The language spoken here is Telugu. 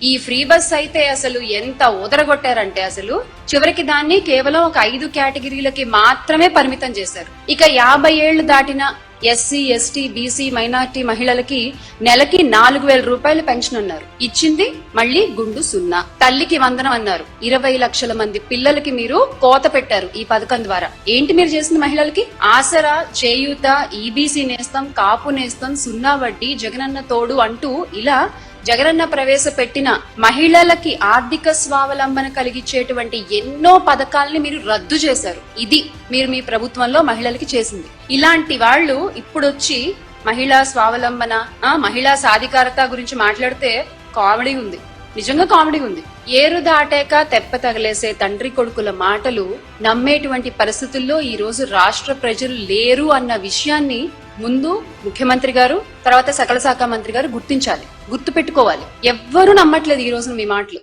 ఈ ఫ్రీ బస్ అయితే అసలు ఎంత ఊదరగొట్టారంటే అసలు చివరికి దాన్ని కేవలం ఒక 5 కేటగిరీలకి మాత్రమే పరిమితం చేశారు. ఇక 50 ఏళ్లు దాటిన ఎస్సీ, ఎస్టీ, బీసీ, మైనార్టీ మహిళలకి నెలకి 4,000 రూపాయలు పెన్షన్ అన్నారు. ఇచ్చింది మళ్లీ గుండు సున్నా. తల్లికి వందనం అన్నారు. 20 లక్షల మంది పిల్లలకి మీరు కోత పెట్టారు ఈ పథకం ద్వారా. ఏంటి మీరు చేసింది మహిళలకి? ఆసరా, చేయూత, ఈబీసీ నేస్తం, కాపు నేస్తం, సున్నా వడ్డీ, జగనన్న తోడు అంటూ ఇలా జగనన్న ప్రవేశపెట్టిన మహిళలకి ఆర్థిక స్వావలంబన కలిగించేటువంటి ఎన్నో పథకాలని మీరు రద్దు చేశారు. ఇది మీరు మీ ప్రభుత్వంలో మహిళలకి చేసింది. ఇలాంటి వాళ్ళు ఇప్పుడొచ్చి మహిళా స్వావలంబన, మహిళా సాధికారత గురించి మాట్లాడితే కామెడీ ఉంది, నిజంగా కామెడీ ఉంది. ఏరు దాటాక తెప్ప తగలేసే తండ్రి కొడుకుల మాటలు నమ్మేటువంటి పరిస్థితుల్లో ఈ రోజు రాష్ట్ర ప్రజలు లేరు అన్న విషయాన్ని ముందు ముఖ్యమంత్రి గారు, తర్వాత సకల శాఖ మంత్రి గారు గుర్తించాలి, గుర్తు పెట్టుకోవాలి. ఎవ్వరూ నమ్మట్లేదు ఈ రోజు మీ మాటలు.